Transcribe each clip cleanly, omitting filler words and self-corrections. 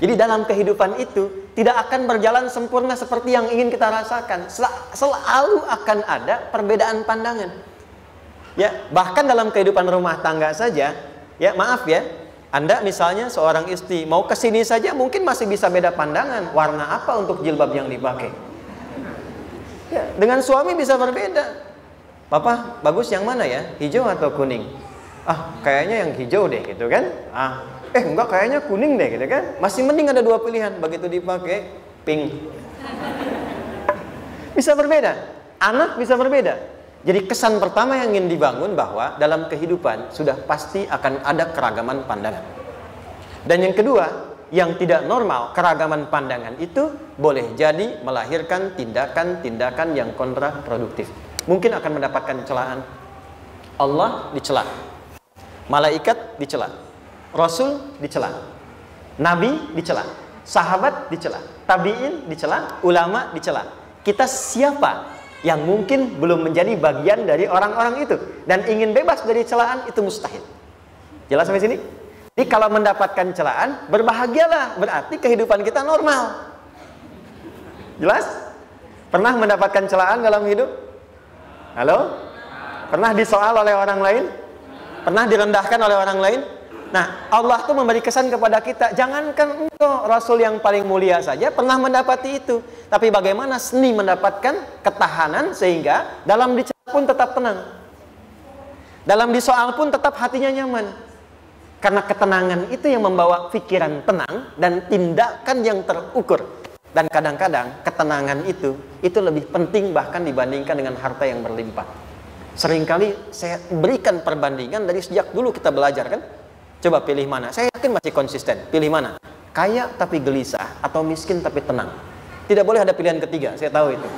Jadi dalam kehidupan itu tidak akan berjalan sempurna seperti yang ingin kita rasakan. Selalu akan ada perbedaan pandangan. Ya, bahkan dalam kehidupan rumah tangga saja, ya maaf ya, Anda misalnya seorang istri mau ke sini saja mungkin masih bisa beda pandangan. Warna apa untuk jilbab yang dipakai? Ya, dengan suami bisa berbeda. Papa, bagus yang mana ya? Hijau atau kuning? Ah, kayaknya yang hijau deh gitu kan. Enggak, kayaknya kuning deh gitu kan. Masih mending ada dua pilihan. Begitu dipakai, pink. Bisa berbeda. Anak bisa berbeda. Jadi kesan pertama yang ingin dibangun bahwa dalam kehidupan sudah pasti akan ada keragaman pandangan. Dan yang kedua, yang tidak normal, keragaman pandangan itu boleh jadi melahirkan tindakan-tindakan yang kontraproduktif. Mungkin akan mendapatkan celaan. Allah dicela, malaikat dicela, Rasul dicela, Nabi dicela, sahabat dicela, tabi'in dicela, ulama dicela. Kita siapa yang mungkin belum menjadi bagian dari orang-orang itu dan ingin bebas dari celaan? Itu mustahil. Jelas sampai sini? Jadi kalau mendapatkan celaan, berbahagialah, berarti kehidupan kita normal. Jelas? Pernah mendapatkan celaan dalam hidup? Halo? Pernah disoal oleh orang lain? Pernah direndahkan oleh orang lain? Nah, Allah tuh memberi kesan kepada kita, jangankan engkau Rasul yang paling mulia saja pernah mendapati itu. Tapi bagaimana seni mendapatkan ketahanan sehingga dalam dicela pun tetap tenang, dalam disoal pun tetap hatinya nyaman. Karena ketenangan itu yang membawa pikiran tenang dan tindakan yang terukur. Dan kadang-kadang ketenangan itu lebih penting bahkan dibandingkan dengan harta yang berlimpah. Seringkali saya berikan perbandingan dari sejak dulu kita belajar kan. Coba pilih mana? Saya yakin masih konsisten. Pilih mana? Kaya tapi gelisah atau miskin tapi tenang. Tidak boleh ada pilihan ketiga, saya tahu itu.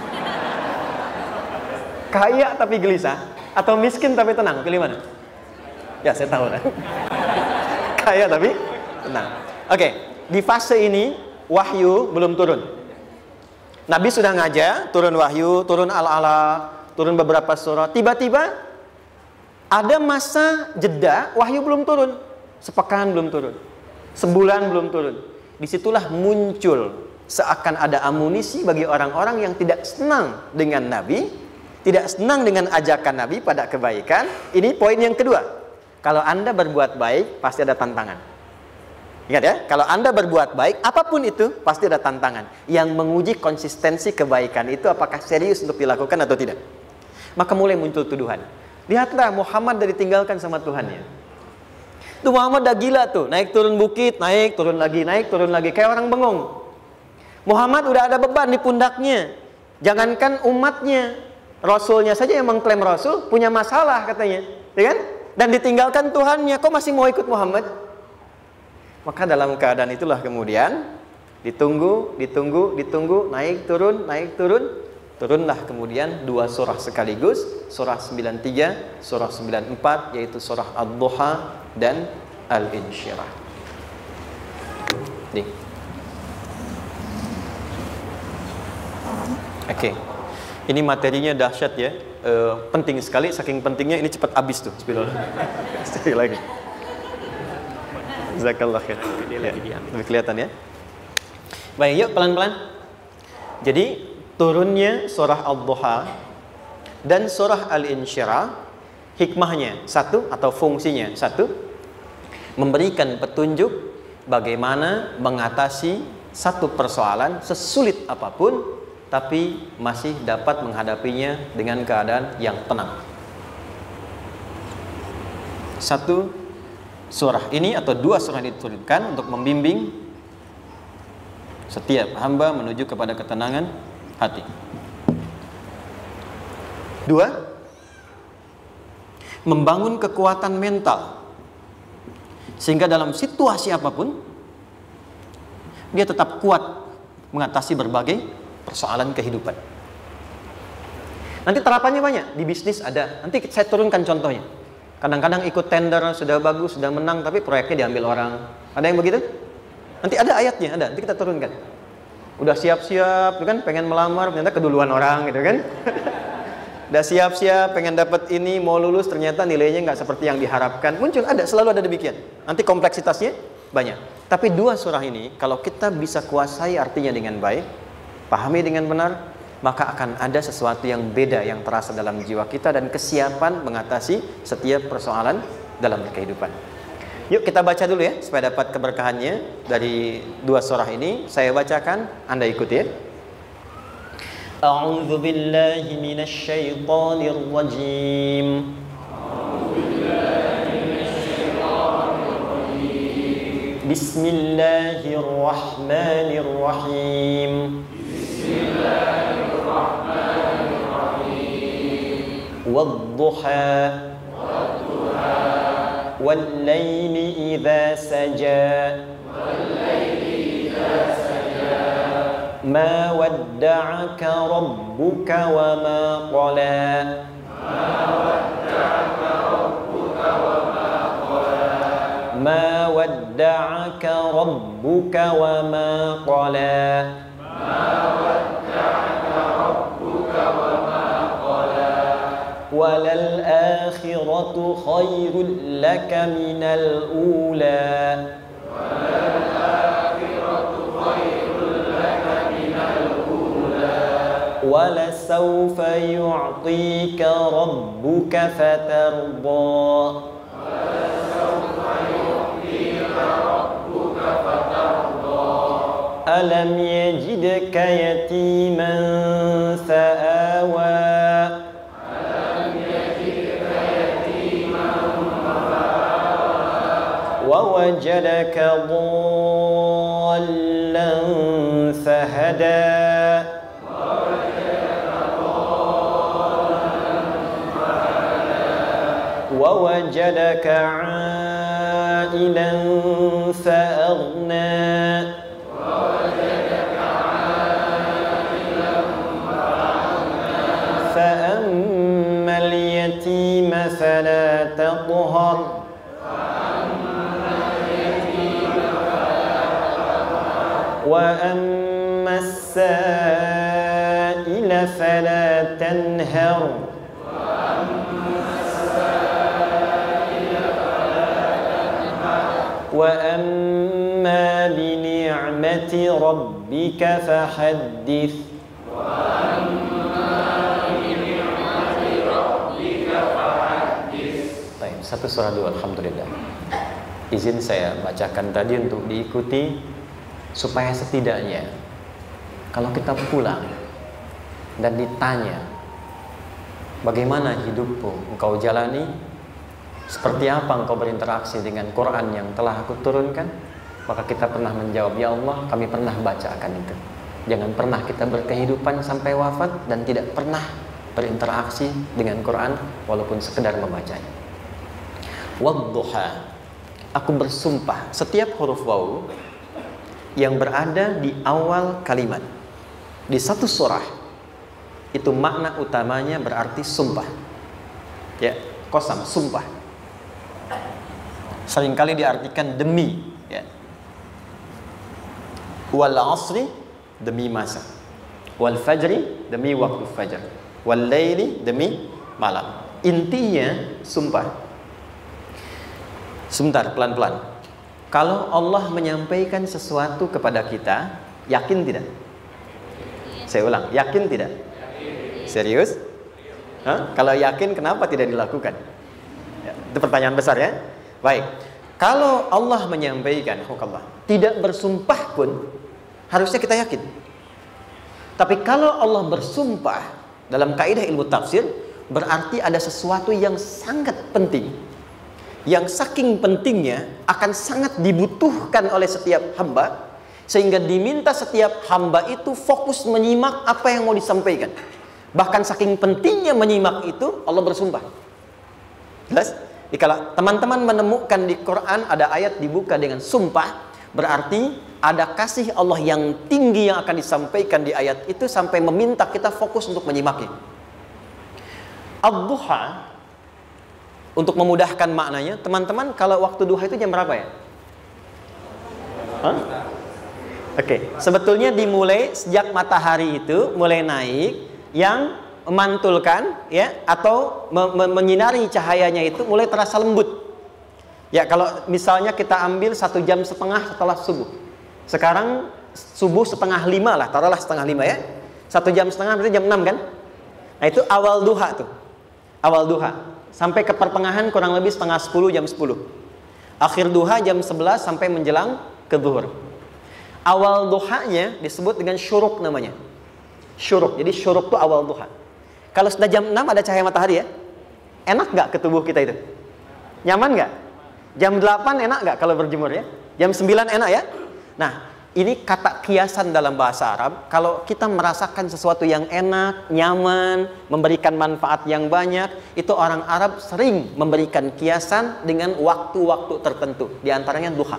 Kaya tapi gelisah atau miskin tapi tenang, pilih mana? Ya, saya tahu. Kaya tapi tenang. Oke, di fase ini wahyu belum turun. Nabi sudah ngajar, turun wahyu, turun al-ala, turun beberapa surah. Tiba-tiba ada masa jeda, wahyu belum turun. Sepekan belum turun, sebulan belum turun. Disitulah muncul seakan ada amunisi bagi orang-orang yang tidak senang dengan Nabi, tidak senang dengan ajakan Nabi pada kebaikan. Ini poin yang kedua. Kalau Anda berbuat baik, pasti ada tantangan. Ingat ya, kalau Anda berbuat baik, apapun itu, pasti ada tantangan. Yang menguji konsistensi kebaikan itu apakah serius untuk dilakukan atau tidak. Maka mulai muncul tuduhan. Lihatlah Muhammad dari ditinggalkan sama Tuhannya. Itu Muhammad dah gila tuh, naik turun bukit, naik turun lagi, kayak orang bengong. Muhammad udah ada beban di pundaknya. Jangankan umatnya, Rasulnya saja yang mengklaim Rasul punya masalah katanya, ya kan? Dan ditinggalkan Tuhannya, kok masih mau ikut Muhammad? Maka dalam keadaan itulah kemudian ditunggu, naik turun. Turunlah kemudian dua surah sekaligus, surah 93, surah 94, yaitu surah Ad-Duha dan Al-Insyirah. Nih. Oke. Ini materinya dahsyat ya. Penting sekali, saking pentingnya ini cepat habis tuh. Sekali lagi. Jazakallah khair. Lebih kelihatan ya. Baik, yuk pelan-pelan. Jadi turunnya surah Ad-Duha dan surah Al-Insyirah, hikmahnya satu atau fungsinya satu, memberikan petunjuk bagaimana mengatasi satu persoalan sesulit apapun tapi masih dapat menghadapinya dengan keadaan yang tenang. Satu surah ini atau dua surah ini diturunkan untuk membimbing setiap hamba menuju kepada ketenangan hati. Dua, membangun kekuatan mental sehingga dalam situasi apapun dia tetap kuat mengatasi berbagai persoalan kehidupan. Nanti terapannya banyak, di bisnis ada. Nanti saya turunkan contohnya. Kadang-kadang ikut tender, sudah bagus, sudah menang, tapi proyeknya diambil orang. Ada yang begitu? Nanti ada ayatnya, ada. Nanti kita turunkan. Udah siap-siap, kan pengen melamar, ternyata keduluan orang, gitu kan? Udah siap-siap, pengen dapat ini, mau lulus, ternyata nilainya nggak seperti yang diharapkan. Muncul, ada, selalu ada demikian. Nanti kompleksitasnya banyak. Tapi dua surah ini kalau kita bisa kuasai artinya dengan baik, pahami dengan benar, maka akan ada sesuatu yang beda yang terasa dalam jiwa kita dan kesiapan mengatasi setiap persoalan dalam kehidupan. Yuk kita baca dulu ya supaya dapat keberkahannya dari dua surah ini. Saya bacakan, Anda ikuti ya. A'udzu billahi minasy syaithanir rajim. Bismillahirrahmanirrahim. Wadduha wal-laili idza saja ma wadda'aka rabbuka wa ma qala ma wadda'aka rabbuka wa ma qala walal akhiratu khairul laka minal ula wala sawfa yu'tika rabbuka fatarda alam yajidka yatiman fa'awa ووجدك ضالا فهدى ووجدك عائلا فأغنى فأما اليتيم فلا تقهر وأما السائل فلا تنهر وأما بنعمة ربك فحدث Satu surah dua, alhamdulillah. Izin saya bacakan tadi untuk diikuti supaya setidaknya kalau kita pulang dan ditanya bagaimana hidupmu engkau jalani, seperti apa engkau berinteraksi dengan Quran yang telah aku turunkan, maka kita pernah menjawab, ya Allah kami pernah baca akan itu. Jangan pernah kita berkehidupan sampai wafat dan tidak pernah berinteraksi dengan Quran walaupun sekedar membacanya. Wadduha, aku bersumpah, setiap huruf waw yang berada di awal kalimat di satu surah itu makna utamanya berarti sumpah. Ya, qasam, sumpah. Seringkali diartikan demi, ya. Wal asri, demi masa. Wal fajri, demi waktu fajar. Wal laili, demi malam. Intinya sumpah. Sebentar, pelan-pelan. Kalau Allah menyampaikan sesuatu kepada kita, yakin tidak? Saya ulang, yakin tidak? Serius? Hah? Kalau yakin, kenapa tidak dilakukan? Ya, itu pertanyaan besar ya. Baik, kalau Allah menyampaikan, tidak bersumpah pun, harusnya kita yakin. Tapi kalau Allah bersumpah, dalam kaidah ilmu tafsir, berarti ada sesuatu yang sangat penting, yang saking pentingnya akan sangat dibutuhkan oleh setiap hamba, sehingga diminta setiap hamba itu fokus menyimak apa yang mau disampaikan. Bahkan saking pentingnya menyimak itu, Allah bersumpah. Jelas? Jadi kalau teman-teman menemukan di Quran ada ayat dibuka dengan sumpah, berarti ada kasih Allah yang tinggi yang akan disampaikan di ayat itu sampai meminta kita fokus untuk menyimaknya. Ad-duha, untuk memudahkan maknanya, teman-teman kalau waktu duha itu jam berapa ya? Oke, sebetulnya dimulai sejak matahari itu mulai naik, yang memantulkan ya atau menyinari cahayanya itu mulai terasa lembut. Ya, kalau misalnya kita ambil 1,5 jam setelah subuh. Sekarang subuh 4:30 lah, taruhlah 4:30 ya. 1,5 jam berarti jam 6 kan? Nah, itu awal duha tuh. Awal duha. Sampai ke pertengahan kurang lebih 9:30, jam 10. Akhir duha jam 11 sampai menjelang ke zuhur. Awal duhanya disebut dengan syuruk namanya. Syuruk. Jadi syuruk itu awal duha. Kalau sudah jam 6 ada cahaya matahari ya. Enak nggak ke tubuh kita itu? Nyaman nggak? Jam 8 enak nggak kalau berjemur ya? Jam 9 enak ya? Nah, ini kata kiasan dalam bahasa Arab. Kalau kita merasakan sesuatu yang enak, nyaman, memberikan manfaat yang banyak, itu orang Arab sering memberikan kiasan dengan waktu-waktu tertentu. Di antaranya duha.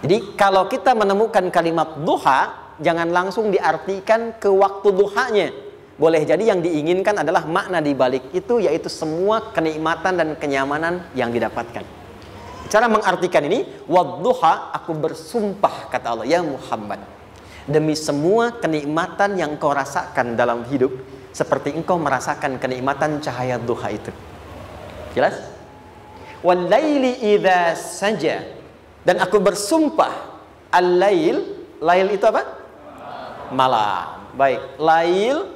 Jadi kalau kita menemukan kalimat duha, jangan langsung diartikan ke waktu duhanya. Boleh jadi yang diinginkan adalah makna di balik itu, yaitu semua kenikmatan dan kenyamanan yang didapatkan. Cara mengartikan ini, wadduha, aku bersumpah, kata Allah, ya Muhammad, demi semua kenikmatan yang kau rasakan dalam hidup, seperti engkau merasakan kenikmatan cahaya duha itu. Jelas? Wal-laili idza saja, dan aku bersumpah, al-lail, lail itu apa? Malam. Baik, lail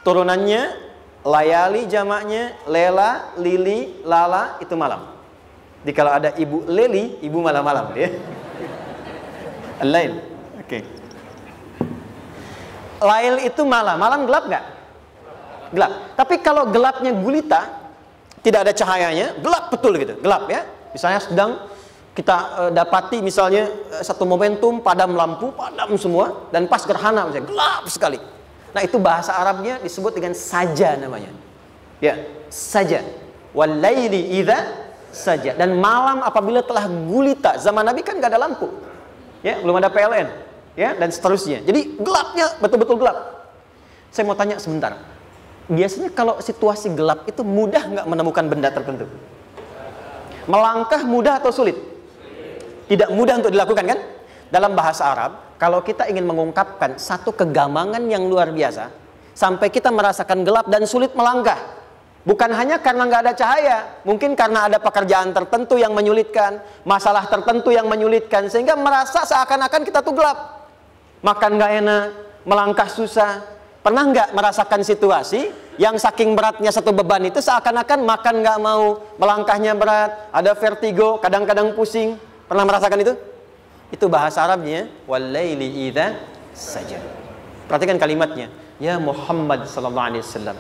turunannya, layali jamaknya, lela, lili, lala, itu malam. Jadi kalau ada ibu leli, ibu malam-malam ya. Al-lail. Oke. Lail itu malam. Malam gelap nggak? Gelap. Tapi kalau gelapnya gulita, tidak ada cahayanya, gelap betul gitu. Gelap ya. Misalnya sedang kita dapati misalnya satu momentum padam lampu, padam semua, dan pas gerhana misalnya gelap sekali. Nah, itu bahasa Arabnya disebut dengan saja namanya. Ya, saja. Wal laili idza saja. Dan malam apabila telah gulita. Zaman Nabi kan gak ada lampu ya, belum ada PLN ya, dan seterusnya. Jadi gelapnya betul-betul gelap. Saya mau tanya sebentar, biasanya kalau situasi gelap itu mudah nggak menemukan benda tertentu? Melangkah mudah atau sulit? Tidak mudah untuk dilakukan kan? Dalam bahasa Arab, kalau kita ingin mengungkapkan satu kegamangan yang luar biasa, sampai kita merasakan gelap dan sulit melangkah, bukan hanya karena nggak ada cahaya, mungkin karena ada pekerjaan tertentu yang menyulitkan, masalah tertentu yang menyulitkan, sehingga merasa seakan-akan kita tuh gelap. Makan nggak enak, melangkah susah. Pernah nggak merasakan situasi yang saking beratnya satu beban itu seakan-akan makan nggak mau, melangkahnya berat, ada vertigo, kadang-kadang pusing. Pernah merasakan itu? Itu bahasa Arabnya, wal-laili idza saja. Perhatikan kalimatnya, ya Muhammad sallallahu alaihi wasallam,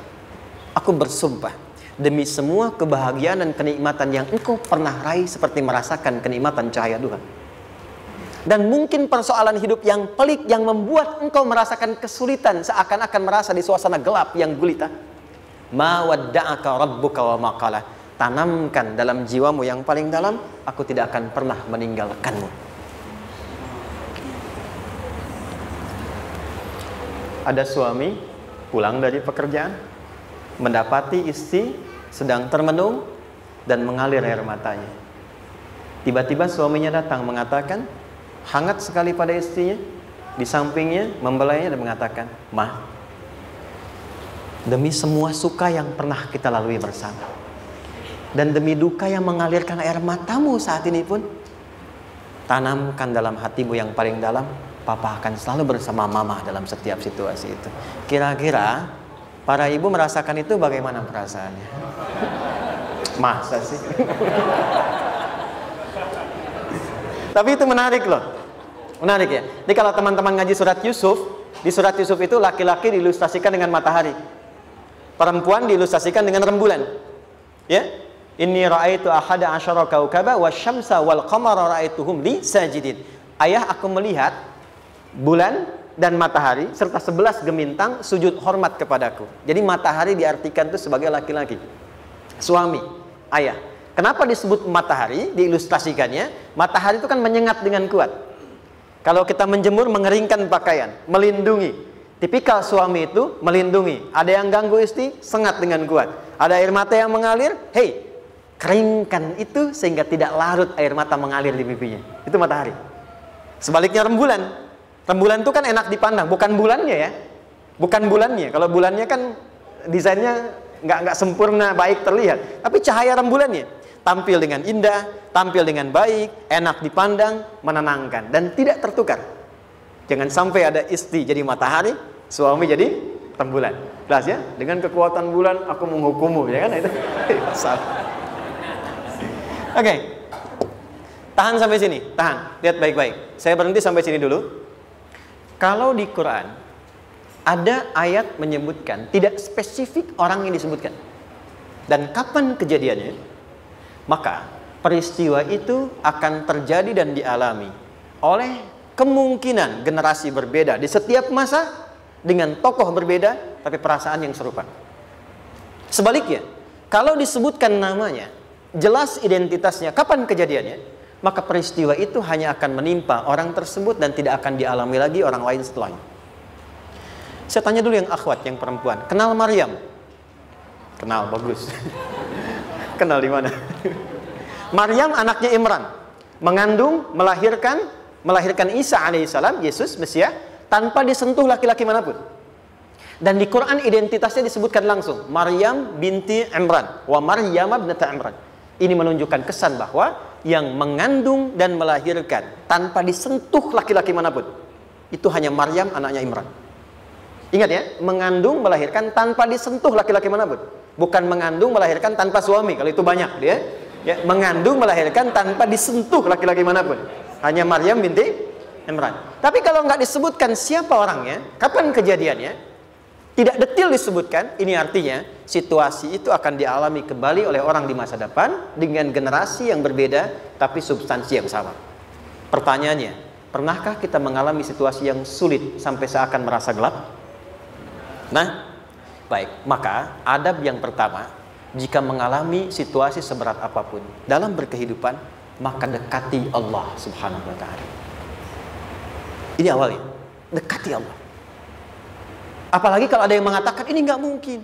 aku bersumpah demi semua kebahagiaan dan kenikmatan yang engkau pernah raih, seperti merasakan kenikmatan cahaya duha. Dan mungkin persoalan hidup yang pelik yang membuat engkau merasakan kesulitan, seakan-akan merasa di suasana gelap yang gulita. Ma wadda'aka rabbuka wa ma qala. Tanamkan dalam jiwamu yang paling dalam, aku tidak akan pernah meninggalkanmu. Ada suami pulang dari pekerjaan, mendapati istri sedang termenung dan mengalir air matanya. Tiba-tiba suaminya datang mengatakan, hangat sekali pada istrinya, di sampingnya membelainya dan mengatakan, "Ma, demi semua suka yang pernah kita lalui bersama, dan demi duka yang mengalirkan air matamu saat ini pun, tanamkan dalam hatimu yang paling dalam, Papa akan selalu bersama Mama dalam setiap situasi itu." Kira-kira para ibu merasakan itu bagaimana perasaannya? Masa sih? Tapi itu menarik loh. Menarik ya. Jadi kalau teman-teman ngaji surat Yusuf, di surat Yusuf itu laki-laki diilustrasikan dengan matahari, perempuan diilustrasikan dengan rembulan. Ya. Inni ra'aitu ahada asyara kaukaba wasyamsa wal qamara ra'aituhum li sajidin. Ayah, aku melihat bulan dan matahari serta 11 gemintang sujud hormat kepadaku. Jadi matahari diartikan itu sebagai laki-laki, suami, ayah. Kenapa disebut matahari? Diilustrasikannya, matahari itu kan menyengat dengan kuat. Kalau kita menjemur, mengeringkan pakaian, melindungi. Tipikal suami itu melindungi. Ada yang ganggu istri, sengat dengan kuat. Ada air mata yang mengalir, hei, keringkan itu sehingga tidak larut air mata mengalir di pipinya. Itu matahari. Sebaliknya rembulan. Rembulan itu kan enak dipandang, bukan bulannya ya. Bukan bulannya. Kalau bulannya kan desainnya nggak sempurna, baik terlihat. Tapi cahaya rembulannya. tampil dengan indah, tampil dengan baik, enak dipandang, menenangkan, dan tidak tertukar. Jangan sampai ada istri jadi matahari, suami jadi rembulan. Jelas ya? Dengan kekuatan bulan aku menghukummu, ya kan? Itu salah. Oke. Tahan sampai sini, tahan. Lihat baik-baik. Saya berhenti sampai sini dulu. Kalau di Quran ada ayat menyebutkan, tidak spesifik orang yang disebutkan dan kapan kejadiannya, maka peristiwa itu akan terjadi dan dialami oleh kemungkinan generasi berbeda di setiap masa dengan tokoh berbeda tapi perasaan yang serupa. Sebaliknya, kalau disebutkan namanya, jelas identitasnya, kapan kejadiannya, maka peristiwa itu hanya akan menimpa orang tersebut dan tidak akan dialami lagi orang lain setelahnya. Saya tanya dulu yang akhwat, yang perempuan, kenal Maryam? Kenal, bagus. Kenal di mana? Maryam anaknya Imran, mengandung, melahirkan Isa alaihissalam, Yesus Mesias, tanpa disentuh laki-laki manapun. Dan di Quran identitasnya disebutkan langsung, Maryam binti Imran, wa Maryam ibnata Imran. Ini menunjukkan kesan bahwa yang mengandung dan melahirkan tanpa disentuh laki-laki manapun, itu hanya Maryam anaknya Imran. Ingat ya, mengandung melahirkan tanpa disentuh laki-laki manapun, bukan mengandung melahirkan tanpa suami. Kalau itu banyak dia, ya, mengandung melahirkan tanpa disentuh laki-laki manapun, hanya Maryam binti Imran. Tapi kalau nggak disebutkan siapa orangnya, kapan kejadiannya, tidak detail disebutkan, ini artinya situasi itu akan dialami kembali oleh orang di masa depan dengan generasi yang berbeda tapi substansi yang sama. Pertanyaannya, pernahkah kita mengalami situasi yang sulit sampai seakan merasa gelap? Nah, baik, maka adab yang pertama, jika mengalami situasi seberat apapun dalam berkehidupan, maka dekati Allah Subhanahu wa ta'ala. Ini awalnya, dekati Allah. Apalagi kalau ada yang mengatakan ini nggak mungkin,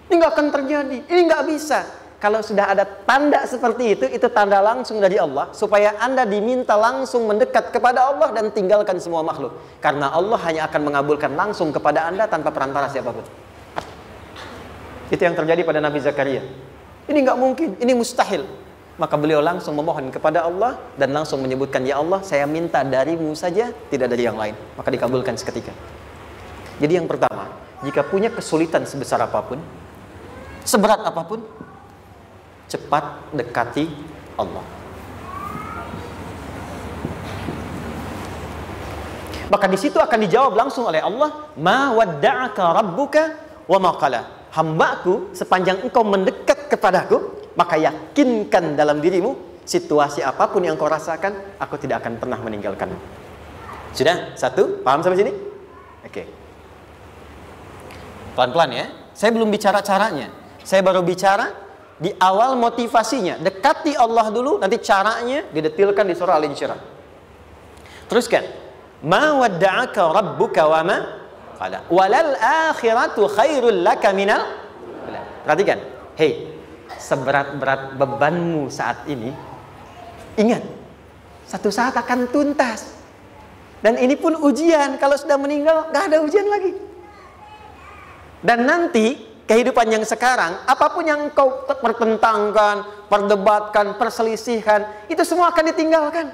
ini nggak akan terjadi, ini nggak bisa. Kalau sudah ada tanda seperti itu tanda langsung dari Allah supaya Anda diminta langsung mendekat kepada Allah dan tinggalkan semua makhluk. Karena Allah hanya akan mengabulkan langsung kepada Anda tanpa perantara siapapun. Itu yang terjadi pada Nabi Zakaria. Ini nggak mungkin, ini mustahil. Maka beliau langsung memohon kepada Allah dan langsung menyebutkan, ya Allah, saya minta darimu saja, tidak dari yang lain. Maka dikabulkan seketika. Jadi yang pertama, jika punya kesulitan sebesar apapun, seberat apapun, cepat dekati Allah. Maka di situ akan dijawab langsung oleh Allah, ma wadda'aka rabbuka wa ma qala. Hambaku, sepanjang engkau mendekat kepadaku, maka yakinkan dalam dirimu, situasi apapun yang kau rasakan, aku tidak akan pernah meninggalkanmu. Sudah? Satu? Paham sampai sini? Oke. Pelan-pelan ya. Saya belum bicara caranya. Saya baru bicara di awal motivasinya. Dekati Allah dulu, nanti caranya didetilkan di surah Al-Insyirah. Teruskan. Ma wadda'aka rabbuka wa ma qala. Walal akhiratu khairul laka minal. Perhatikan. Hei, seberat-berat bebanmu saat ini, ingat, satu saat akan tuntas. Dan ini pun ujian. Kalau sudah meninggal, gak ada ujian lagi. Dan nanti kehidupan yang sekarang, apapun yang kau pertentangkan, perdebatkan, perselisihkan, itu semua akan ditinggalkan.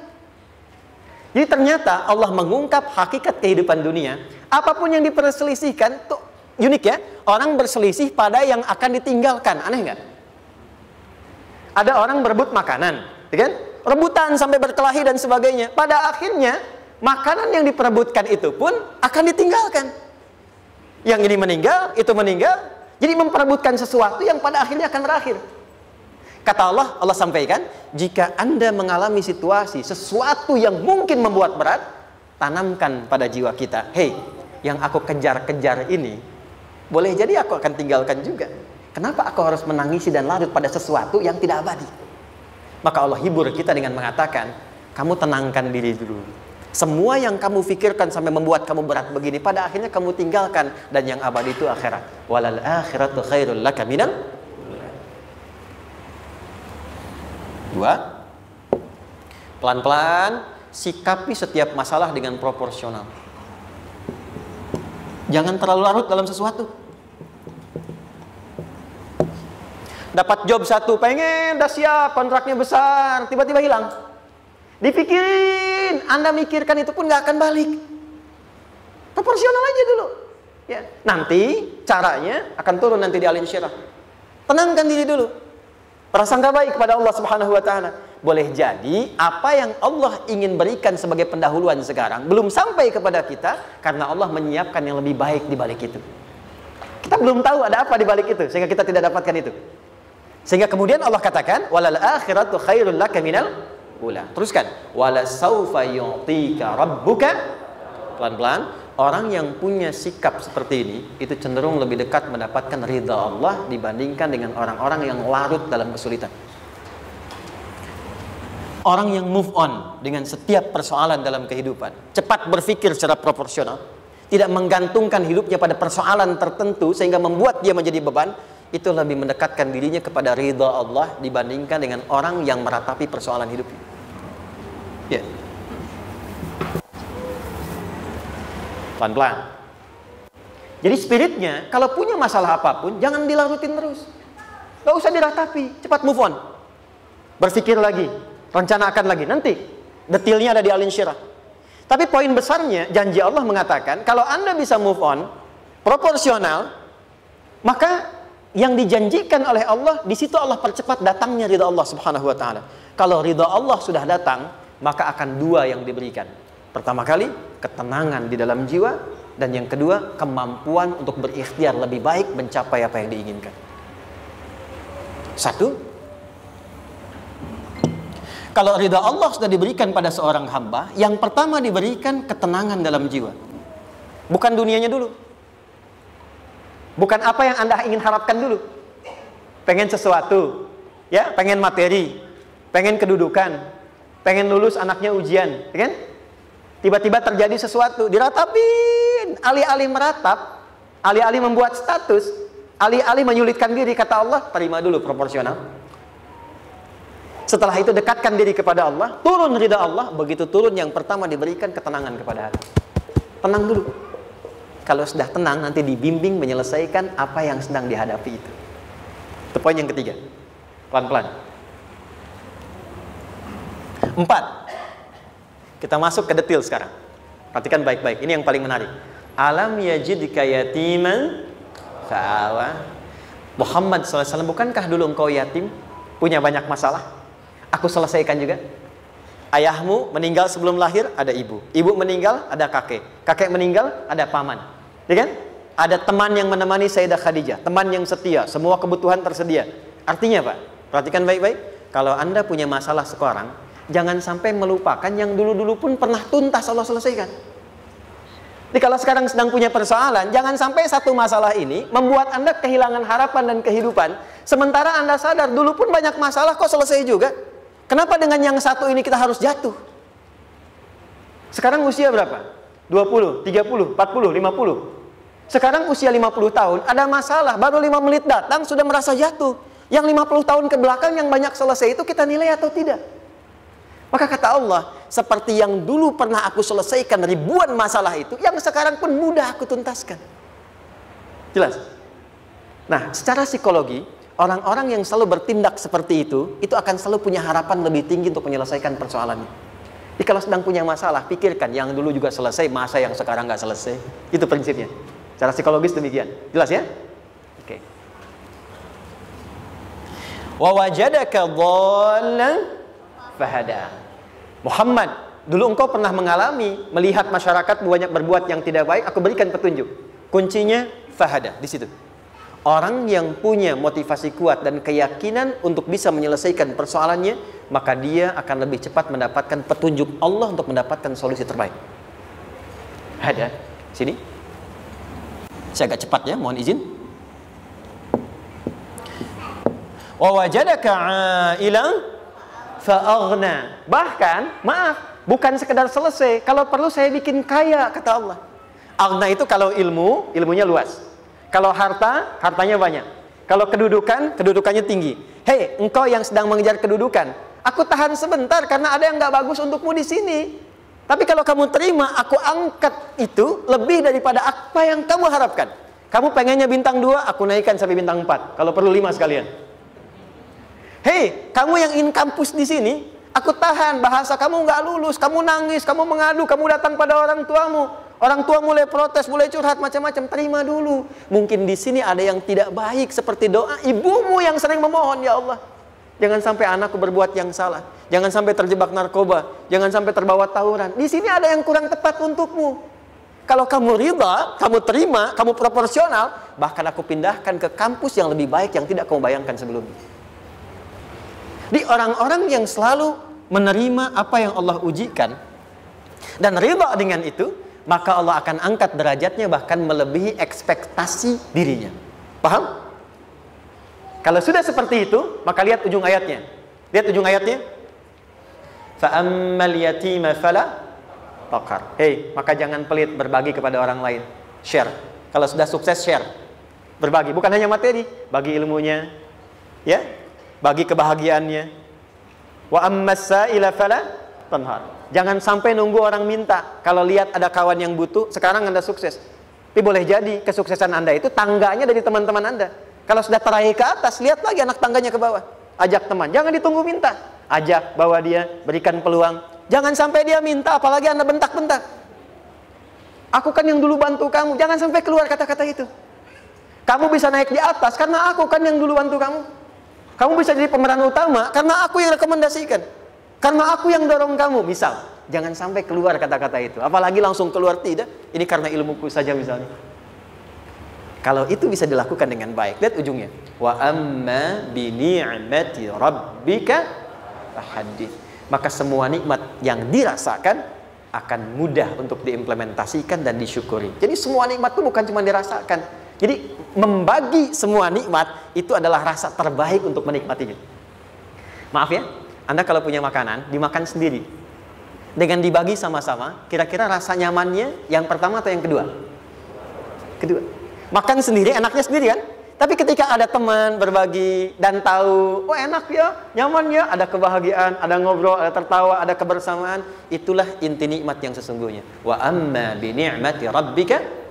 Jadi ternyata Allah mengungkap hakikat kehidupan dunia. Apapun yang diperselisihkan, tuh unik ya. Orang berselisih pada yang akan ditinggalkan. Aneh nggak? Ada orang berebut makanan, ya kan? Rebutan sampai berkelahi dan sebagainya. Pada akhirnya makanan yang diperebutkan itu pun akan ditinggalkan. Yang ini meninggal, itu meninggal. Jadi memperebutkan sesuatu yang pada akhirnya akan berakhir. Kata Allah, Allah sampaikan, jika Anda mengalami situasi, sesuatu yang mungkin membuat berat, tanamkan pada jiwa kita, hei, yang aku kejar-kejar ini, boleh jadi aku akan tinggalkan juga. Kenapa aku harus menangisi dan larut pada sesuatu yang tidak abadi? Maka Allah hibur kita dengan mengatakan, kamu tenangkan diri dulu. Semua yang kamu pikirkan sampai membuat kamu berat begini, pada akhirnya kamu tinggalkan. Dan yang abadi itu akhirat. Walal akhiratu khairul laka minal. Dua, pelan-pelan sikapi setiap masalah dengan proporsional. Jangan terlalu larut dalam sesuatu. dapat job satu, pengen, udah siap, kontraknya besar, tiba-tiba hilang. Dipikirin, Anda mikirkan itu pun nggak akan balik. Proporsional aja dulu. Ya, nanti caranya akan turun nanti di alim syirah. Tenangkan diri dulu. Prasangka baik kepada Allah Subhanahu wa taala. Boleh jadi apa yang Allah ingin berikan sebagai pendahuluan sekarang belum sampai kepada kita karena Allah menyiapkan yang lebih baik di balik itu. Kita belum tahu ada apa di balik itu sehingga kita tidak dapatkan itu. Sehingga kemudian Allah katakan walal akhiratu khairul laka minal ula. Teruskan wala saufa yu'tika rabbuka. Pelan-pelan. Orang yang punya sikap seperti ini itu cenderung lebih dekat mendapatkan ridha Allah dibandingkan dengan orang-orang yang larut dalam kesulitan. Orang yang move on dengan setiap persoalan dalam kehidupan, cepat berpikir secara proporsional, tidak menggantungkan hidupnya pada persoalan tertentu sehingga membuat dia menjadi beban, itu lebih mendekatkan dirinya kepada ridha Allah dibandingkan dengan orang yang meratapi persoalan hidupnya. Ya. Pelan-pelan. Jadi spiritnya, kalau punya masalah apapun, jangan dilarutin terus. Gak usah diratapi, cepat move on. Berpikir lagi, rencanakan lagi. Nanti, detailnya ada di Al Insyirah. Tapi poin besarnya, janji Allah mengatakan, kalau Anda bisa move on, proporsional, maka yang dijanjikan oleh Allah, di situ Allah percepat datangnya ridha Allah Subhanahu wa taala. Kalau ridha Allah sudah datang, maka akan dua yang diberikan. Pertama kali, ketenangan di dalam jiwa, dan yang kedua, kemampuan untuk berikhtiar lebih baik mencapai apa yang diinginkan. Satu, kalau ridha Allah sudah diberikan pada seorang hamba, yang pertama diberikan ketenangan dalam jiwa. Bukan dunianya dulu. Bukan apa yang Anda ingin harapkan dulu. Pengen sesuatu, ya, pengen materi, pengen kedudukan, pengen lulus anaknya ujian, ya kan? Tiba-tiba terjadi sesuatu, diratapin, alih-alih meratap, alih-alih membuat status, alih-alih menyulitkan diri, kata Allah, terima dulu proporsional. Setelah itu dekatkan diri kepada Allah, turun ridha Allah, begitu turun yang pertama diberikan ketenangan kepada hati. Tenang dulu. Kalau sudah tenang, nanti dibimbing menyelesaikan apa yang sedang dihadapi itu. Itu poin yang ketiga. Pelan-pelan. 4. Kita masuk ke detail sekarang. Perhatikan baik-baik. Ini yang paling menarik. Alam yajidka yatiman fa'awa. Muhammad SAW, bukankah dulu engkau yatim? Punya banyak masalah? Aku selesaikan juga. Ayahmu meninggal sebelum lahir, ada ibu. Ibu meninggal, ada kakek. Kakek meninggal, ada paman. Ya kan? Ada teman yang menemani Sayyidah Khadijah. Teman yang setia. Semua kebutuhan tersedia. Artinya Pak, perhatikan baik-baik. Kalau Anda punya masalah sekarang, jangan sampai melupakan yang dulu-dulu pun pernah tuntas Allah selesaikan. Jadi kalau sekarang sedang punya persoalan, jangan sampai satu masalah ini membuat Anda kehilangan harapan dan kehidupan. Sementara Anda sadar dulu pun banyak masalah kok selesai juga. Kenapa dengan yang satu ini kita harus jatuh? Sekarang usia berapa? 20, 30, 40, 50. Sekarang usia 50 tahun, ada masalah, baru 5 menit datang sudah merasa jatuh. Yang 50 tahun ke belakang yang banyak selesai itu kita nilai atau tidak? Maka kata Allah, seperti yang dulu pernah aku selesaikan ribuan masalah itu, yang sekarang pun mudah aku tuntaskan. Jelas? Nah, secara psikologi, orang-orang yang selalu bertindak seperti itu akan selalu punya harapan lebih tinggi untuk menyelesaikan persoalannya. Jadi kalau sedang punya masalah, pikirkan yang dulu juga selesai, masa yang sekarang nggak selesai. Itu prinsipnya. Secara psikologis demikian. Jelas ya? Oke. Wa wajadaka dhallan fahada. Muhammad, dulu engkau pernah mengalami melihat masyarakat banyak berbuat yang tidak baik, aku berikan petunjuk. Kuncinya fahada di situ. Orang yang punya motivasi kuat dan keyakinan untuk bisa menyelesaikan persoalannya, maka dia akan lebih cepat mendapatkan petunjuk Allah untuk mendapatkan solusi terbaik. Ada sini. Saya agak cepat ya, mohon izin. Wa wajadaka 'ailan fa'aghna. Bahkan, maaf, bukan sekedar selesai. Kalau perlu saya bikin kaya, kata Allah. Aghna itu kalau ilmu, ilmunya luas. Kalau harta, hartanya banyak. Kalau kedudukan, kedudukannya tinggi. Hei, engkau yang sedang mengejar kedudukan, aku tahan sebentar karena ada yang nggak bagus untukmu di sini. Tapi kalau kamu terima, aku angkat itu lebih daripada apa yang kamu harapkan. Kamu pengennya bintang 2, aku naikkan sampai bintang 4. Kalau perlu 5 sekalian. Hei, kamu yang ingin kampus di sini, aku tahan, bahasa kamu nggak lulus, kamu nangis, kamu mengadu, kamu datang pada orang tuamu. Orang tua mulai protes, mulai curhat macam-macam, terima dulu. Mungkin di sini ada yang tidak baik seperti doa ibumu yang sering memohon, ya Allah, jangan sampai anakku berbuat yang salah, jangan sampai terjebak narkoba, jangan sampai terbawa tawuran. Di sini ada yang kurang tepat untukmu. Kalau kamu ridha, kamu terima, kamu proporsional, bahkan aku pindahkan ke kampus yang lebih baik yang tidak kamu bayangkan sebelumnya. Di orang-orang yang selalu menerima apa yang Allah ujikan dan ridha dengan itu, maka Allah akan angkat derajatnya bahkan melebihi ekspektasi dirinya. Paham? Kalau sudah seperti itu, maka lihat ujung ayatnya. Lihat ujung ayatnya. Fa'ammal yatima fala taqhar. Hei, maka jangan pelit berbagi kepada orang lain. Share. Kalau sudah sukses, share. Berbagi, bukan hanya materi, bagi ilmunya, ya, bagi kebahagiaannya. Wa ammas sa'ila fala tanhar. Jangan sampai nunggu orang minta. Kalau lihat ada kawan yang butuh, sekarang Anda sukses. Tapi boleh jadi kesuksesan Anda itu tangganya dari teman-teman Anda. Kalau sudah teraih ke atas, lihat lagi anak tangganya ke bawah. Ajak teman, jangan ditunggu minta. Ajak, bawa dia, berikan peluang. Jangan sampai dia minta, apalagi Anda bentak-bentak. Aku kan yang dulu bantu kamu. Jangan sampai keluar kata-kata itu. Kamu bisa naik di atas karena aku kan yang dulu bantu kamu. Kamu bisa jadi pemeran utama karena aku yang rekomendasikan. Karena aku yang dorong kamu, misal. Jangan sampai keluar kata-kata itu. Apalagi langsung keluar, tidak. Ini karena ilmuku saja misalnya. Kalau itu bisa dilakukan dengan baik, lihat ujungnya. Wa amma bi ni'mati rabbika fahaddits. Maka semua nikmat yang dirasakan akan mudah untuk diimplementasikan dan disyukuri. Jadi semua nikmat itu bukan cuma dirasakan. Jadi membagi semua nikmat itu adalah rasa terbaik untuk menikmatinya. Maaf ya, Anda kalau punya makanan, dimakan sendiri. Dengan dibagi sama-sama, kira-kira rasa nyamannya yang pertama atau yang kedua? Kedua. Makan sendiri, enaknya sendiri kan? Tapi ketika ada teman berbagi dan tahu, oh enak ya, nyaman ya, ada kebahagiaan, ada ngobrol, ada tertawa, ada kebersamaan, itulah inti nikmat yang sesungguhnya. Wa amma bi ni'mati rabbika.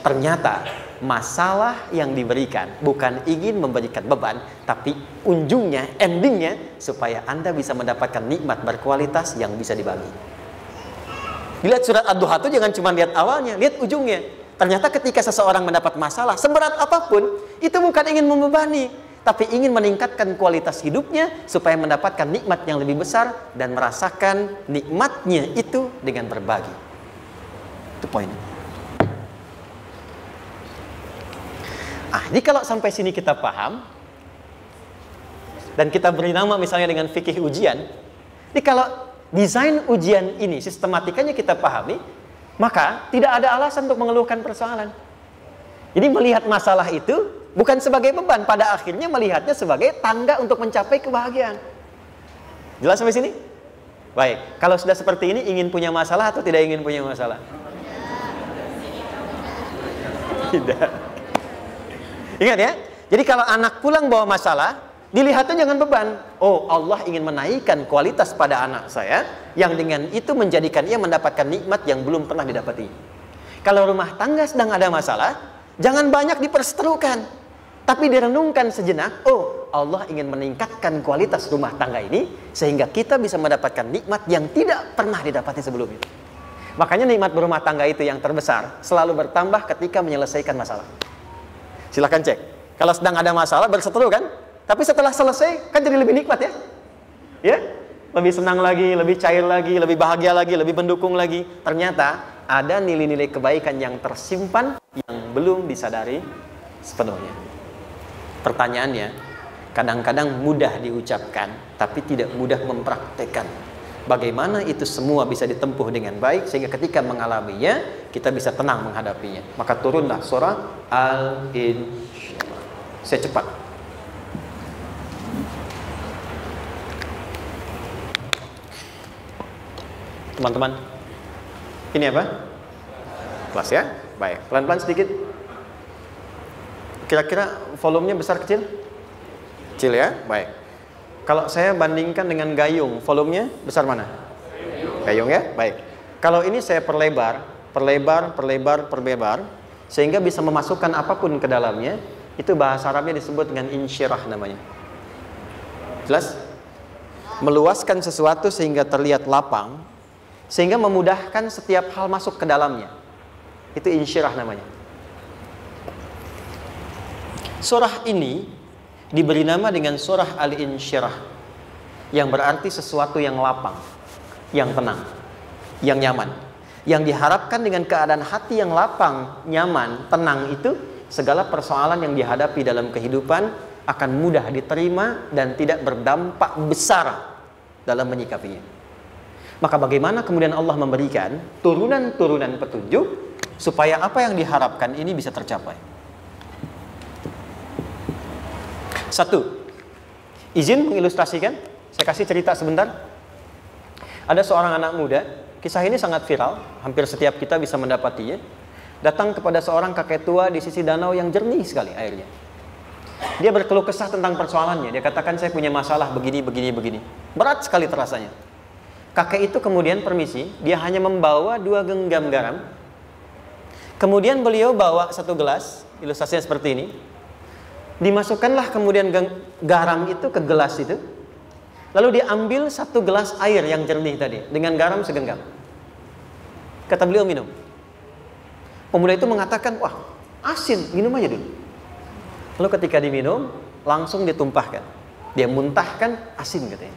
Ternyata masalah yang diberikan bukan ingin memberikan beban, tapi ujungnya, endingnya supaya Anda bisa mendapatkan nikmat berkualitas yang bisa dibagi. Lihat surat Ad-Duha itu jangan cuma lihat awalnya, lihat ujungnya. Ternyata ketika seseorang mendapat masalah seberat apapun, itu bukan ingin membebani, tapi ingin meningkatkan kualitas hidupnya supaya mendapatkan nikmat yang lebih besar dan merasakan nikmatnya itu dengan berbagi. Itu poinnya. Jadi kalau sampai sini kita paham dan kita beri nama misalnya dengan fikih ujian. Jadi kalau desain ujian ini sistematikanya kita pahami, maka tidak ada alasan untuk mengeluhkan persoalan. Jadi melihat masalah itu bukan sebagai beban, pada akhirnya melihatnya sebagai tangga untuk mencapai kebahagiaan. Jelas sampai sini? Baik, kalau sudah seperti ini ingin punya masalah atau tidak ingin punya masalah? Tidak. Ingat ya, jadi kalau anak pulang bawa masalah, dilihatnya jangan beban. Oh, Allah ingin menaikkan kualitas pada anak saya, yang dengan itu menjadikan ia mendapatkan nikmat yang belum pernah didapati. Kalau rumah tangga sedang ada masalah, jangan banyak diperseterukan, tapi direnungkan sejenak. Oh, Allah ingin meningkatkan kualitas rumah tangga ini, sehingga kita bisa mendapatkan nikmat yang tidak pernah didapati sebelumnya. Makanya nikmat berumah tangga itu yang terbesar, selalu bertambah ketika menyelesaikan masalah. Silahkan cek. Kalau sedang ada masalah berseteru kan? Tapi setelah selesai kan jadi lebih nikmat ya? Ya? Lebih senang lagi, lebih cair lagi, lebih bahagia lagi, lebih mendukung lagi. Ternyata ada nilai-nilai kebaikan yang tersimpan yang belum disadari sepenuhnya. Pertanyaannya, kadang-kadang mudah diucapkan tapi tidak mudah mempraktekkan. Bagaimana itu semua bisa ditempuh dengan baik sehingga ketika mengalaminya kita bisa tenang menghadapinya. Maka turunlah surah Al-Insyirah. Saya cepat. Teman-teman, ini apa? Kelas ya? Baik, pelan-pelan sedikit. Kira-kira volumenya besar kecil? Kecil ya? Baik. Kalau saya bandingkan dengan gayung, volumenya besar mana? Gayung ya? Baik. Kalau ini saya perlebar, sehingga bisa memasukkan apapun ke dalamnya, itu bahasa Arabnya disebut dengan insyirah namanya. Jelas? Meluaskan sesuatu sehingga terlihat lapang, sehingga memudahkan setiap hal masuk ke dalamnya. Itu insyirah namanya. Surah ini diberi nama dengan surah Al-Insyirah, yang berarti sesuatu yang lapang, yang tenang, yang nyaman. Yang diharapkan dengan keadaan hati yang lapang, nyaman, tenang itu, segala persoalan yang dihadapi dalam kehidupan akan mudah diterima dan tidak berdampak besar dalam menyikapinya. Maka bagaimana kemudian Allah memberikan turunan-turunan petunjuk supaya apa yang diharapkan ini bisa tercapai? Satu, izin mengilustrasikan. Saya kasih cerita sebentar. Ada seorang anak muda, kisah ini sangat viral, hampir setiap kita bisa mendapatinya. Datang kepada seorang kakek tua di sisi danau yang jernih sekali airnya. Dia berkeluh kesah tentang persoalannya. Dia katakan, saya punya masalah begini. Berat sekali terasanya. Kakek itu kemudian permisi, dia hanya membawa 2 genggam garam. Kemudian beliau bawa 1 gelas, ilustrasinya seperti ini. Dimasukkanlah kemudian garam itu ke gelas itu. Lalu diambil 1 gelas air yang jernih tadi dengan garam segenggam. Kata beliau, minum. Pemuda itu mengatakan, wah asin, minum aja dulu. Lalu ketika diminum, langsung ditumpahkan. Dia muntahkan, asin katanya.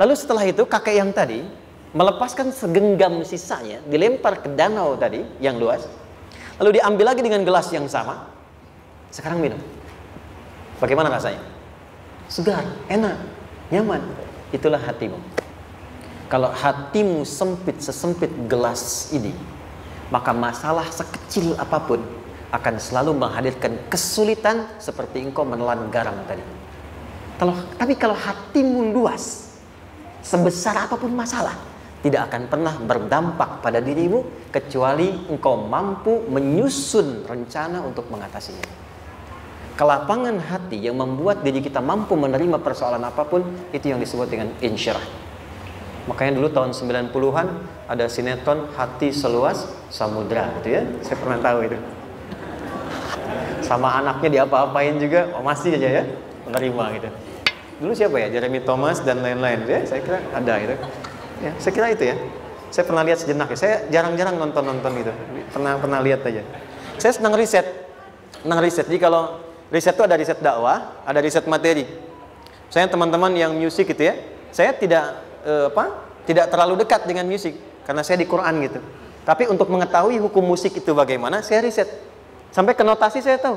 Lalu setelah itu kakek yang tadi melepaskan segenggam sisanya, dilempar ke danau tadi yang luas. Lalu diambil lagi dengan gelas yang sama. Sekarang minum. Bagaimana rasanya? Segar, enak, nyaman. Itulah hatimu. Kalau hatimu sempit sesempit gelas ini, maka masalah sekecil apapun akan selalu menghadirkan kesulitan seperti engkau menelan garam tadi. Tapi kalau hatimu luas, sebesar apapun masalah, tidak akan pernah berdampak pada dirimu kecuali engkau mampu menyusun rencana untuk mengatasinya. Kelapangan hati yang membuat diri kita mampu menerima persoalan apapun, itu yang disebut dengan insyirah. Makanya dulu tahun 90-an ada sinetron Hati Seluas Samudra gitu ya. Saya pernah tahu itu. Sama anaknya diapa-apain juga, masih aja ya menerima gitu. Dulu siapa ya? Jeremy Thomas dan lain-lain ya. Saya kira ada itu. Ya, saya kira itu ya. Saya pernah lihat sejenak ya. Saya jarang-jarang nonton itu. Pernah lihat aja. Saya senang riset. Jadi kalau riset itu ada riset dakwah, ada riset materi. Saya teman-teman yang musik gitu ya. Saya tidak terlalu dekat dengan musik karena saya di Quran gitu. Tapi untuk mengetahui hukum musik itu bagaimana, saya riset. Sampai ke notasi saya tahu.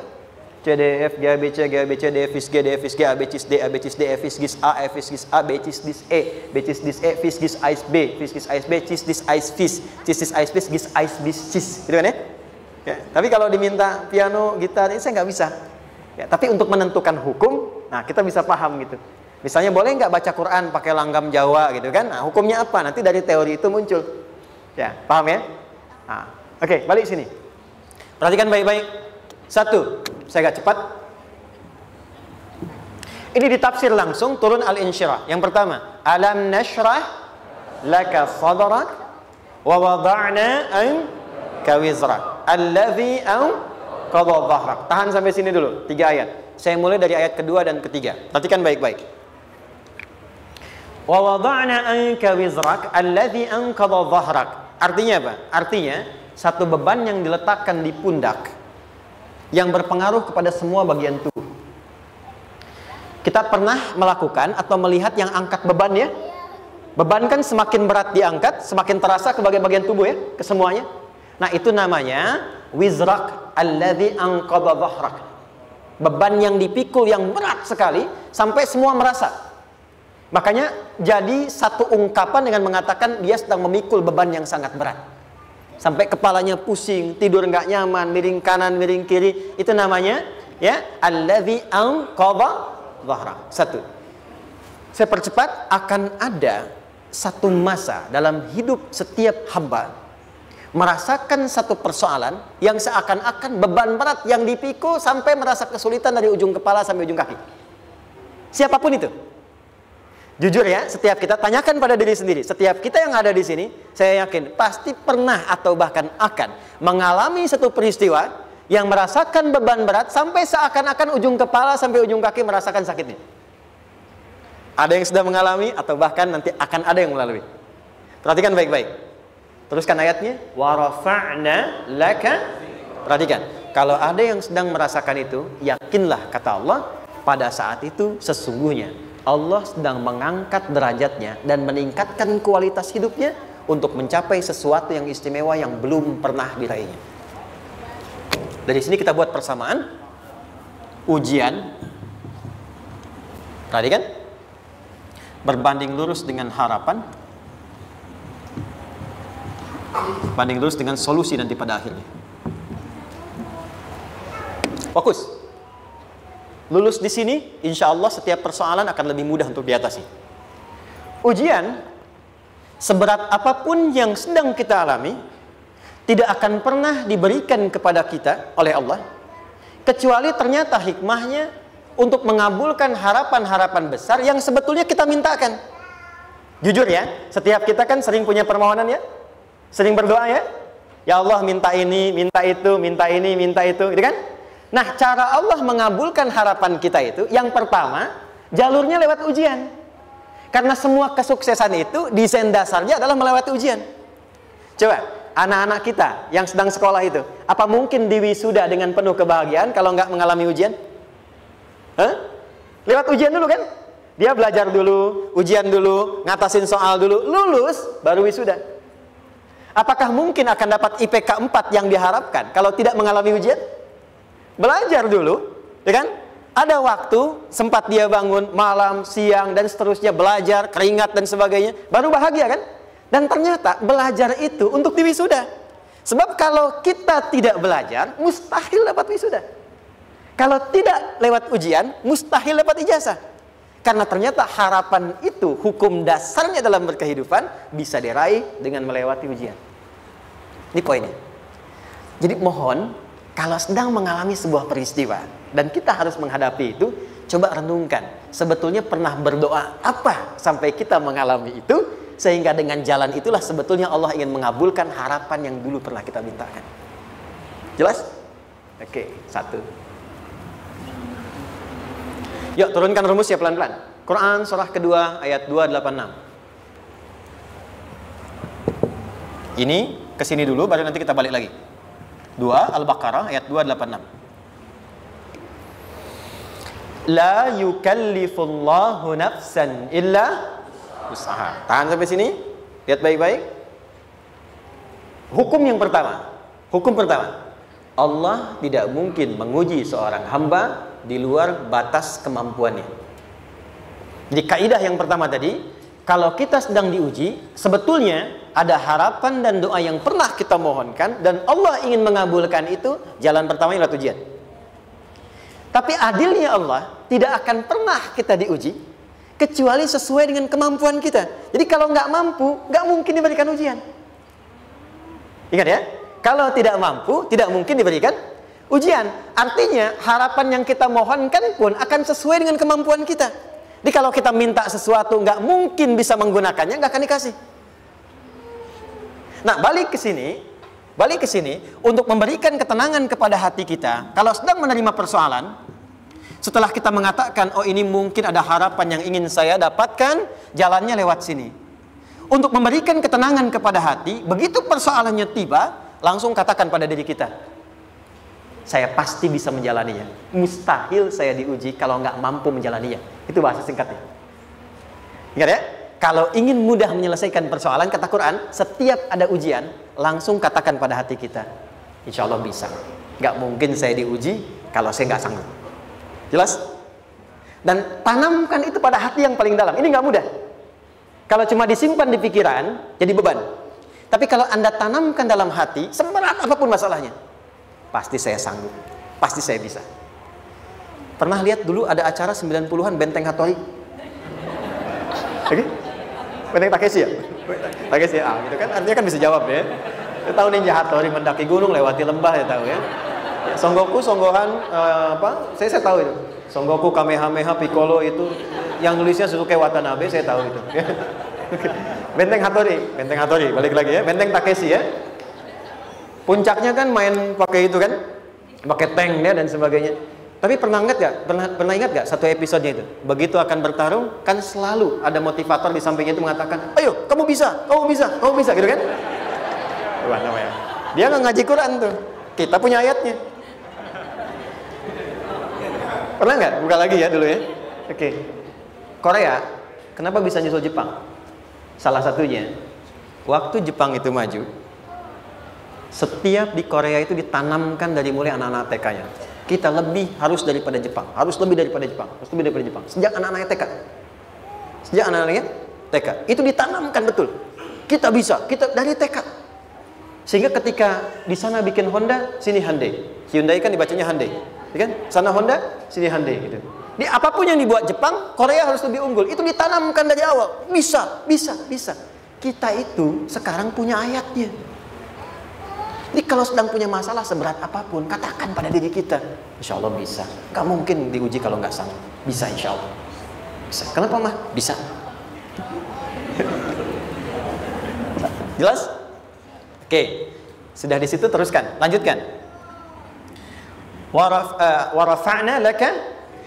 C, D, F, G, A, B, C, G, A, B, C, D, F, G, D, F, G, A, B, C, D, A, B, C, D, F, G, A, F, G, A, B, C, D, E, B, C, D, E, F, G, A, B, F, G, A, B, C, D, A, F, G, A, B, G, A, B, gitu kan ya? Ya, tapi kalau diminta piano, gitar, ini saya nggak bisa. Ya, tapi untuk menentukan hukum, nah kita bisa paham gitu. Misalnya boleh nggak baca Quran pakai langgam Jawa gitu kan? Nah, hukumnya apa? Nanti dari teori itu muncul. Ya, paham ya? Nah, oke, balik sini. Perhatikan baik-baik. 1, saya agak cepat. Ini ditafsir langsung turun Al-Insyirah. Yang pertama, alam nashrah laka sadrak wa wada'na anka wizrak alladhi anqadha dhahrak. Tahan sampai sini dulu, 3 ayat. Saya mulai dari ayat kedua dan ketiga. Perhatikan baik-baik. Wa wada'na anka wizrak alladhi anqadha dhahrak. Artinya apa? Artinya satu beban yang diletakkan di pundak yang berpengaruh kepada semua bagian tubuh. Kita pernah melakukan atau melihat yang angkat beban ya? Beban kan semakin berat diangkat, semakin terasa ke bagian-bagian tubuh ya, ke semuanya. Nah, itu namanya wizrak alladzi anqadha dhahrak. Beban yang dipikul yang berat sekali sampai semua merasa. Makanya jadi satu ungkapan dengan mengatakan dia sedang memikul beban yang sangat berat. Sampai kepalanya pusing, tidur nggak nyaman, miring kanan, miring kiri. Itu namanya ya alladzi anqadha dhahrak. 1. Saya percepat, akan ada satu masa dalam hidup setiap hamba merasakan satu persoalan yang seakan-akan beban berat yang dipikul sampai merasa kesulitan dari ujung kepala sampai ujung kaki. Siapapun itu. Jujur ya, setiap kita tanyakan pada diri sendiri. Setiap kita yang ada di sini, saya yakin pasti pernah atau bahkan akan mengalami satu peristiwa yang merasakan beban berat sampai seakan-akan ujung kepala sampai ujung kaki merasakan sakitnya. Ada yang sudah mengalami atau bahkan nanti akan ada yang melalui. Perhatikan baik-baik. Teruskan ayatnya. Wa rafa'na laka. Perhatikan. Kalau ada yang sedang merasakan itu, yakinlah kata Allah, pada saat itu sesungguhnya Allah sedang mengangkat derajatnya dan meningkatkan kualitas hidupnya untuk mencapai sesuatu yang istimewa yang belum pernah diraihnya. Dari sini kita buat persamaan. Ujian. Perhatikan. Berbanding lurus dengan harapan, banding lurus dengan solusi nanti pada akhirnya. Fokus. Lulus di sini, insya Allah setiap persoalan akan lebih mudah untuk diatasi. Ujian, seberat apapun yang sedang kita alami, tidak akan pernah diberikan kepada kita oleh Allah, kecuali ternyata hikmahnya untuk mengabulkan harapan-harapan besar yang sebetulnya kita mintakan. Jujur ya, setiap kita kan sering punya permohonan ya, sering berdoa ya. Ya Allah minta ini, minta itu, minta ini, minta itu, gitu kan? Nah, cara Allah mengabulkan harapan kita itu, yang pertama, jalurnya lewat ujian. Karena semua kesuksesan itu, desain dasarnya adalah melewati ujian. Coba, anak-anak kita yang sedang sekolah itu, apa mungkin di wisuda dengan penuh kebahagiaan kalau nggak mengalami ujian? Lewat ujian dulu kan? Dia belajar dulu, ujian dulu, ngatasin soal dulu, lulus, baru wisuda. Apakah mungkin akan dapat IPK 4 yang diharapkan kalau tidak mengalami ujian? Belajar dulu, ya kan? Ada waktu, sempat dia bangun malam, siang, dan seterusnya, belajar, keringat, dan sebagainya, baru bahagia kan? Dan ternyata belajar itu untuk di wisuda. Sebab kalau kita tidak belajar, mustahil dapat wisuda. Kalau tidak lewat ujian, mustahil dapat ijazah. Karena ternyata harapan itu, hukum dasarnya dalam berkehidupan, bisa diraih dengan melewati ujian. Ini poinnya. Jadi mohon, kalau sedang mengalami sebuah peristiwa, dan kita harus menghadapi itu, coba renungkan. Sebetulnya pernah berdoa apa sampai kita mengalami itu, sehingga dengan jalan itulah sebetulnya Allah ingin mengabulkan harapan yang dulu pernah kita mintakan. Jelas? Oke, satu. Yuk turunkan rumusnya pelan-pelan. Quran surah kedua ayat 286. Ini kesini dulu baru nanti kita balik lagi. 2 Al-Baqarah ayat 286. La yukallifullahu nafsan illa usaha. Tahan sampai sini. Lihat baik-baik. Hukum yang pertama. Hukum pertama. Allah tidak mungkin menguji seorang hamba di luar batas kemampuannya. Jadi kaidah yang pertama tadi, kalau kita sedang diuji, sebetulnya ada harapan dan doa yang pernah kita mohonkan dan Allah ingin mengabulkan itu, jalan pertama lewat ujian. Tapi adilnya Allah, tidak akan pernah kita diuji kecuali sesuai dengan kemampuan kita. Jadi kalau nggak mampu, nggak mungkin diberikan ujian. Ingat ya, kalau tidak mampu, tidak mungkin diberikan ujian. Artinya harapan yang kita mohonkan pun akan sesuai dengan kemampuan kita. Jadi kalau kita minta sesuatu nggak mungkin bisa menggunakannya, nggak akan dikasih. Nah, balik ke sini untuk memberikan ketenangan kepada hati kita. Kalau sedang menerima persoalan, setelah kita mengatakan, oh ini mungkin ada harapan yang ingin saya dapatkan, jalannya lewat sini. Untuk memberikan ketenangan kepada hati, begitu persoalannya tiba, langsung katakan pada diri kita, saya pasti bisa menjalaninya. Mustahil saya diuji kalau nggak mampu menjalaninya. Itu bahasa singkatnya. Ingat ya, kalau ingin mudah menyelesaikan persoalan, kata Quran, setiap ada ujian, langsung katakan pada hati kita, insya Allah bisa. Nggak mungkin saya diuji kalau saya nggak sanggup. Jelas? Dan tanamkan itu pada hati yang paling dalam. Ini nggak mudah. Kalau cuma disimpan di pikiran, jadi beban. Tapi kalau Anda tanamkan dalam hati, seberat apapun masalahnya, pasti saya sanggup, pasti saya bisa. Pernah lihat dulu ada acara 90-an Benteng Hattori? Oke? Benteng Takeshi ya? Takeshi ya? Gitu kan, artinya kan bisa jawab ya. Kita tahu Ninja Hattori mendaki gunung, lewati lembah, ya tahu ya. Son Goku, Son Gohan, apa? Saya tahu itu. Son Goku, Kamehameha, Piccolo itu, yang nulisnya Suzuki Watanabe, saya tahu itu. Benteng Hattori, balik lagi ya. Benteng Takeshi ya. Puncaknya kan main pakai itu kan, pakai tanknya dan sebagainya. Tapi pernah ingat gak satu episodenya itu? Begitu akan bertarung, kan selalu ada motivator di sampingnya itu mengatakan, ayo kamu bisa, gitu kan? Wah, namanya. Dia nggak ngaji Quran tuh. Kita punya ayatnya. Pernah nggak? Buka lagi ya dulu ya. Oke. Korea, kenapa bisa nyusul Jepang? Salah satunya, waktu Jepang itu maju, setiap di Korea itu ditanamkan dari mulai anak-anak TK-nya. Kita harus daripada Jepang, harus lebih daripada Jepang. Sejak anak-anaknya TK. Sejak anak-anaknya TK. Itu ditanamkan betul. Kita bisa, kita dari TK. Sehingga ketika di sana bikin Honda, sini Hyundai. Hyundai kan dibacanya Hyundai. Ya kan? Sana Honda, sini Hyundai gitu. Di apapun yang dibuat Jepang, Korea harus lebih unggul. Itu ditanamkan dari awal. Bisa. Kita itu sekarang punya ayatnya. Jadi kalau sedang punya masalah seberat apapun, katakan pada diri kita, insya Allah bisa. Gak mungkin diuji kalau nggak sanggup. Bisa insya Allah. Bisa. Kenapa mah? Bisa. Jelas? Oke. Sudah di situ teruskan. Lanjutkan. Warafa'na laka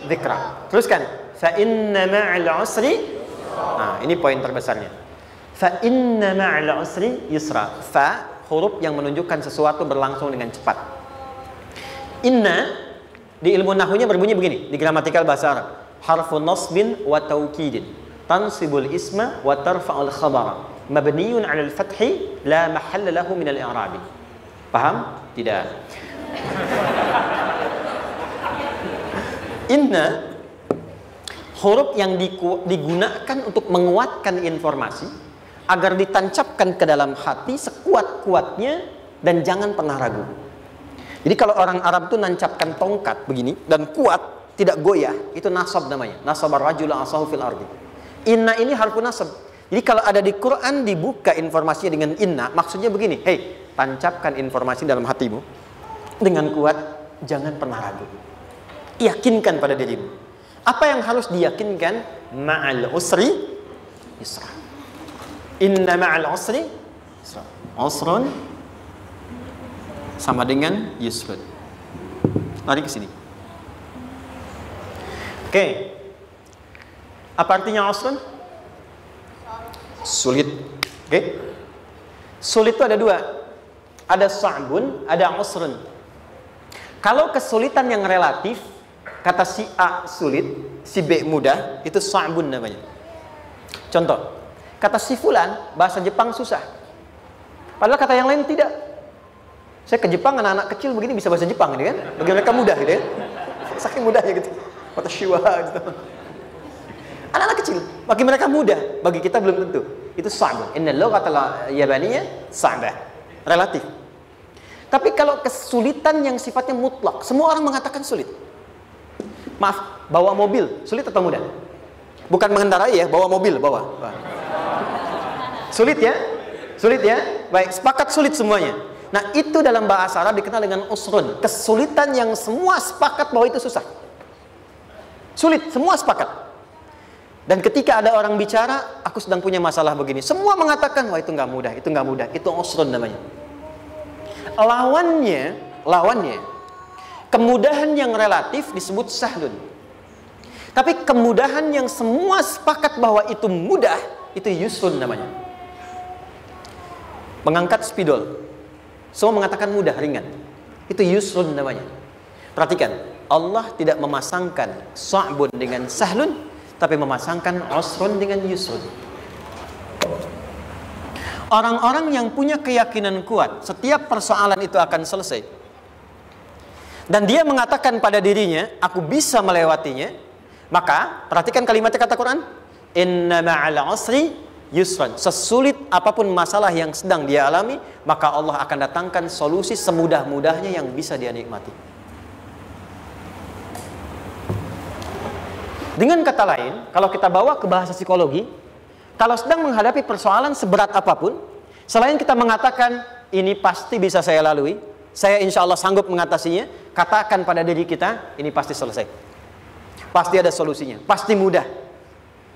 dzikra. Teruskan. Fa inna ma'al usri. Nah, ini poin terbesarnya. Fa inna ma'al usri yusra. Fa huruf yang menunjukkan sesuatu berlangsung dengan cepat. Inna di ilmu nahwunya berbunyi begini, di gramatikal bahasa Arab. Harfun nasbin wa taukidin. Tansibul isma wa tarfa'ul khabara. Mabniyun 'alal fathi la mahalla lahu min al-i'rabi. Paham? Tidak. Inna huruf yang digunakan untuk menguatkan informasi agar ditancapkan ke dalam hati sekuat-kuatnya dan jangan pernah ragu. Jadi kalau orang Arab itu nancapkan tongkat begini dan kuat, tidak goyah, itu nasab namanya. Nasabar rajul asahu fil ardi. Inna ini harfu nasab. Jadi kalau ada di Quran dibuka informasinya dengan inna, maksudnya begini, hei, tancapkan informasi dalam hatimu dengan kuat, jangan pernah ragu. Yakinkan pada dirimu. Apa yang harus diyakinkan? Ma'al usri yusra. Inna ma'al usri yusra. Usrun sama dengan yusrun. Lari ke sini. Oke. Apa artinya usrun? Sulit. Oke. Sulit itu ada dua. Ada sa'bun, ada usrun. Kalau kesulitan yang relatif, kata si A sulit, si B mudah, itu sa'bun namanya. Contoh, kata si fulan, bahasa Jepang susah. Padahal kata yang lain tidak. Saya ke Jepang, anak-anak kecil begini bisa bahasa Jepang, gitu kan? Bagi mereka mudah, gitu ya. Saking mudahnya gitu. Kata shiwa, gitu. Anak-anak kecil, bagi mereka mudah, bagi kita belum tentu. Itu sa'bun. Inna lughatal yabaniyah sa'bah. Relatif. Tapi kalau kesulitan yang sifatnya mutlak, semua orang mengatakan sulit. Maaf, bawa mobil, sulit atau mudah? Bukan mengendarai ya, bawa mobil, bawa. Sulit ya? Sulit ya? Baik, sepakat sulit semuanya. Nah, itu dalam bahasa Arab dikenal dengan usrun. Kesulitan yang semua sepakat bahwa itu susah. Sulit, semua sepakat. Dan ketika ada orang bicara, aku sedang punya masalah begini. Semua mengatakan, wah itu nggak mudah, itu nggak mudah. Itu usrun namanya. Lawannya, kemudahan yang relatif disebut sahlun. Tapi kemudahan yang semua sepakat bahwa itu mudah, itu yusrun namanya. Mengangkat spidol, semua mengatakan mudah, ringan. Itu yusrun namanya. Perhatikan, Allah tidak memasangkan sa'bun dengan sahlun, tapi memasangkan usrun dengan yusrun. Orang-orang yang punya keyakinan kuat, setiap persoalan itu akan selesai. Dan dia mengatakan pada dirinya, aku bisa melewatinya. Maka, perhatikan kalimatnya kata Quran. Inna ma'al usri yusran. Sesulit apapun masalah yang sedang dia alami, maka Allah akan datangkan solusi semudah-mudahnya yang bisa dia nikmati. Dengan kata lain, kalau kita bawa ke bahasa psikologi, kalau sedang menghadapi persoalan seberat apapun, selain kita mengatakan, ini pasti bisa saya lalui, saya insya Allah sanggup mengatasinya, katakan pada diri kita, ini pasti selesai. Pasti ada solusinya, pasti mudah.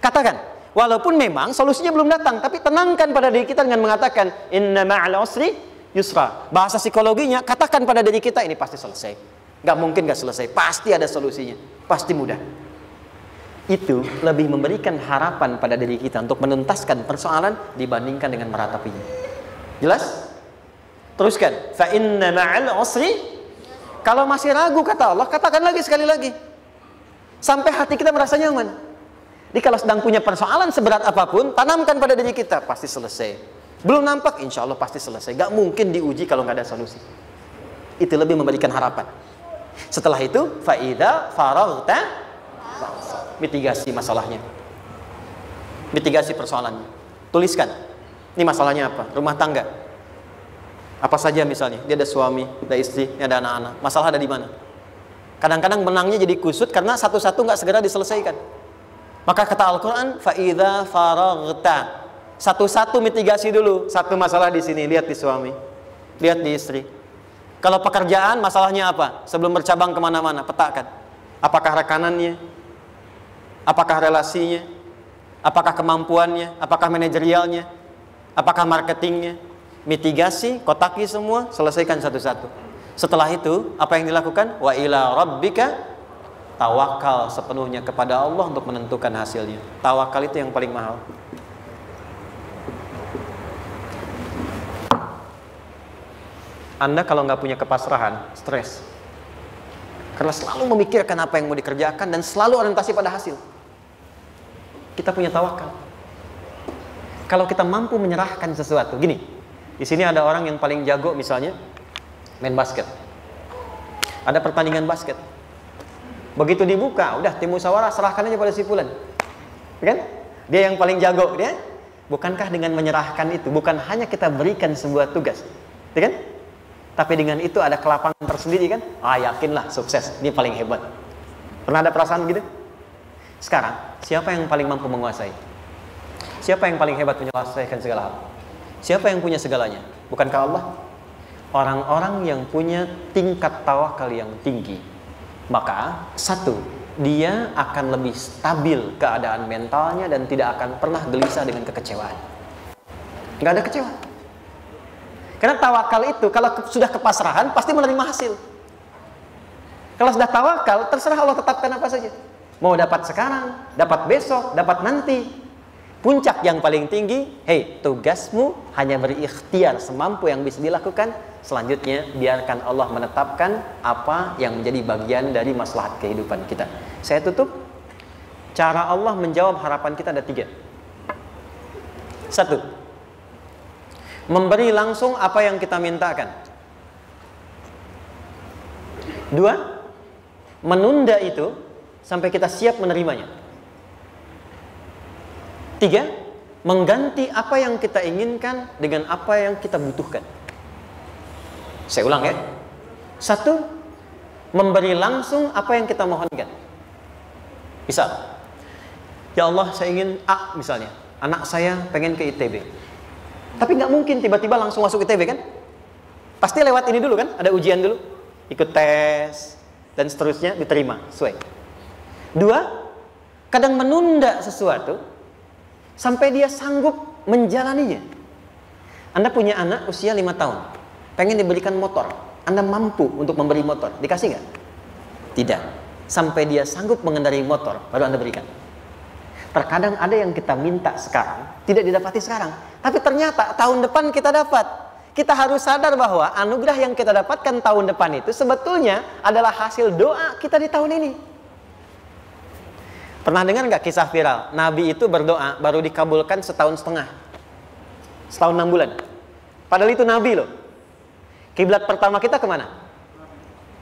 Katakan, walaupun memang solusinya belum datang, tapi tenangkan pada diri kita dengan mengatakan, inna ma'al usri yusra. Bahasa psikologinya, katakan pada diri kita, ini pasti selesai. Nggak mungkin nggak selesai, pasti ada solusinya, pasti mudah. Itu lebih memberikan harapan pada diri kita untuk menuntaskan persoalan dibandingkan dengan meratapinya. Jelas? Teruskan. Fa inna ma'al usri. Kalau masih ragu kata Allah, katakan lagi sekali lagi. Sampai hati kita merasa nyaman. Jadi kalau sedang punya persoalan seberat apapun, tanamkan pada diri kita, pasti selesai. Belum nampak, insya Allah pasti selesai. Gak mungkin diuji kalau gak ada solusi. Itu lebih memberikan harapan. Setelah itu, fa'idha faraghta, mitigasi masalahnya, mitigasi persoalannya. Tuliskan, ini masalahnya apa? Rumah tangga. Apa saja misalnya, dia ada suami, ada istri, ada anak-anak. Masalah ada di mana? Kadang-kadang benangnya jadi kusut karena satu-satu nggak segera diselesaikan. Maka kata Al-Quran, fa'idha faraghta, satu-satu mitigasi dulu. Satu masalah di sini, lihat di suami, lihat di istri. Kalau pekerjaan, masalahnya apa? Sebelum bercabang kemana-mana, petakan. Apakah rekanannya? Apakah relasinya? Apakah kemampuannya? Apakah manajerialnya? Apakah marketingnya? Mitigasi, kotaki semua, selesaikan satu-satu. Setelah itu, apa yang dilakukan? Wa ila rabbika, tawakal sepenuhnya kepada Allah untuk menentukan hasilnya. Tawakal itu yang paling mahal. Anda kalau nggak punya kepasrahan, stres. Karena selalu memikirkan apa yang mau dikerjakan dan selalu orientasi pada hasil. Kita punya tawakal. Kalau kita mampu menyerahkan sesuatu, gini. Di sini ada orang yang paling jago misalnya main basket. Ada pertandingan basket. Begitu dibuka, udah tim musyawarah serahkan aja pada si fulan. Kan? Dia yang paling jago, dia. Bukankah dengan menyerahkan itu bukan hanya kita berikan sebuah tugas, ya kan? Tapi dengan itu ada kelapangan tersendiri kan? Yakinlah sukses, dia paling hebat. Pernah ada perasaan gitu? Sekarang, siapa yang paling mampu menguasai? Siapa yang paling hebat menyelesaikan segala hal? Siapa yang punya segalanya? Bukankah Allah? Orang-orang yang punya tingkat tawakal yang tinggi, maka satu, dia akan lebih stabil keadaan mentalnya dan tidak akan pernah gelisah dengan kekecewaan. Nggak ada kecewa. Karena tawakal itu kalau sudah kepasrahan pasti menerima hasil. Kalau sudah tawakal, terserah Allah tetapkan apa saja. Mau dapat sekarang, dapat besok, dapat nanti. Puncak yang paling tinggi, tugasmu hanya berikhtiar semampu yang bisa dilakukan. Selanjutnya, biarkan Allah menetapkan apa yang menjadi bagian dari maslahat kehidupan kita. Saya tutup. Cara Allah menjawab harapan kita ada 3. 1. Memberi langsung apa yang kita mintakan. 2. Menunda itu sampai kita siap menerimanya. 3. Mengganti apa yang kita inginkan dengan apa yang kita butuhkan. Saya ulang ya. 1. Memberi langsung apa yang kita mohonkan. Misal, ya Allah saya ingin A misalnya. Anak saya pengen ke ITB. Tapi nggak mungkin tiba-tiba langsung masuk ITB kan? Pasti lewat ini dulu kan? Ada ujian dulu. Ikut tes. Dan seterusnya diterima. Sesuai. 2. Kadang menunda sesuatu sampai dia sanggup menjalaninya. Anda punya anak usia 5 tahun. Pengen diberikan motor. Anda mampu untuk memberi motor. Dikasih nggak? Tidak. Sampai dia sanggup mengendarai motor, baru Anda berikan. Terkadang ada yang kita minta sekarang, tidak didapati sekarang. Tapi ternyata tahun depan kita dapat. Kita harus sadar bahwa anugerah yang kita dapatkan tahun depan itu sebetulnya adalah hasil doa kita di tahun ini. Pernah dengar nggak kisah viral? Nabi itu berdoa baru dikabulkan setahun setengah. Setahun 6 bulan. Padahal itu Nabi loh. Kiblat pertama kita kemana?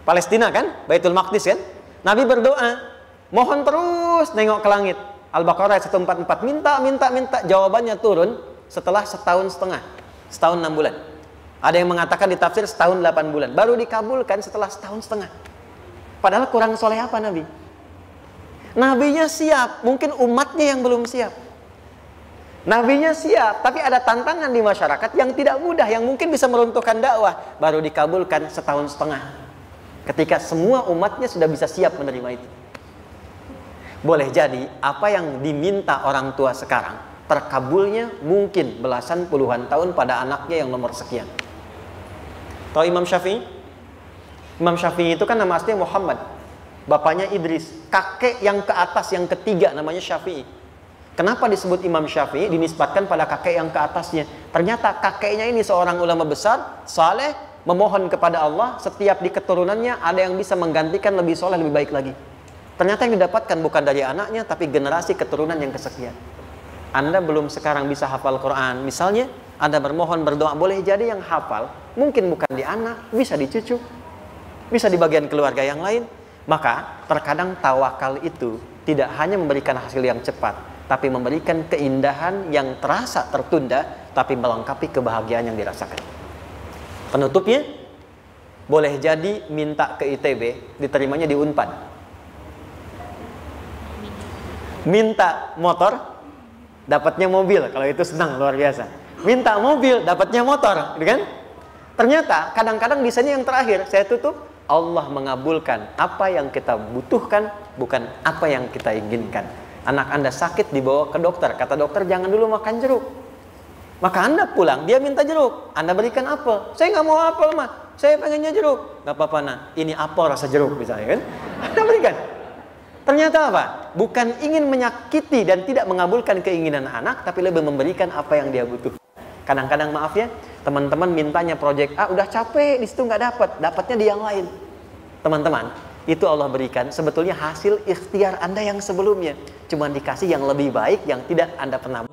Palestina kan? Baitul Maqdis kan? Nabi berdoa. Mohon terus nengok ke langit. Al-Baqarah 144. Minta. Jawabannya turun setelah setahun setengah. Setahun 6 bulan. Ada yang mengatakan di tafsir setahun 8 bulan. Baru dikabulkan setelah setahun setengah. Padahal kurang soleh apa Nabi? Nabinya siap, mungkin umatnya yang belum siap. Nabinya siap, tapi ada tantangan di masyarakat yang tidak mudah, yang mungkin bisa meruntuhkan dakwah. Baru dikabulkan setahun setengah. Ketika semua umatnya sudah bisa siap menerima itu. Boleh jadi, apa yang diminta orang tua sekarang, terkabulnya mungkin belasan puluhan tahun pada anaknya yang nomor sekian. Tahu Imam Syafi'i? Imam Syafi'i itu kan nama aslinya Muhammad, bapaknya Idris, kakek yang ke atas yang ketiga namanya Syafi'i. Kenapa disebut Imam Syafi'i? Dinisbatkan pada kakek yang ke atasnya. Ternyata kakeknya ini seorang ulama besar, saleh, memohon kepada Allah, setiap di keturunannya ada yang bisa menggantikan lebih soleh, lebih baik lagi. Ternyata yang didapatkan bukan dari anaknya, tapi generasi keturunan yang kesekian. Anda belum sekarang bisa hafal Quran, misalnya Anda bermohon, berdoa, boleh jadi yang hafal mungkin bukan di anak, bisa di cucu, bisa di bagian keluarga yang lain. Maka terkadang tawakal itu tidak hanya memberikan hasil yang cepat, tapi memberikan keindahan yang terasa tertunda, tapi melengkapi kebahagiaan yang dirasakan. Penutupnya, boleh jadi minta ke ITB, diterimanya di Unpad. Minta motor, dapatnya mobil, kalau itu senang luar biasa. Minta mobil, dapatnya motor, gitu kan? Ternyata kadang-kadang di sini yang terakhir, saya tutup, Allah mengabulkan apa yang kita butuhkan, bukan apa yang kita inginkan. Anak Anda sakit, dibawa ke dokter, kata dokter jangan dulu makan jeruk. Maka Anda pulang, dia minta jeruk, Anda berikan apel. Saya nggak mau apel mah, saya pengennya jeruk. Nggak apa-apa nak, ini apel rasa jeruk misalnya kan. Anda berikan. Ternyata apa? Bukan ingin menyakiti dan tidak mengabulkan keinginan anak, tapi lebih memberikan apa yang dia butuh. Kadang-kadang maaf ya, teman-teman mintanya proyek A, udah capek, di situ nggak dapat, dapatnya di yang lain. Teman-teman, itu Allah berikan sebetulnya hasil ikhtiar Anda yang sebelumnya. Cuma dikasih yang lebih baik yang tidak Anda pernah.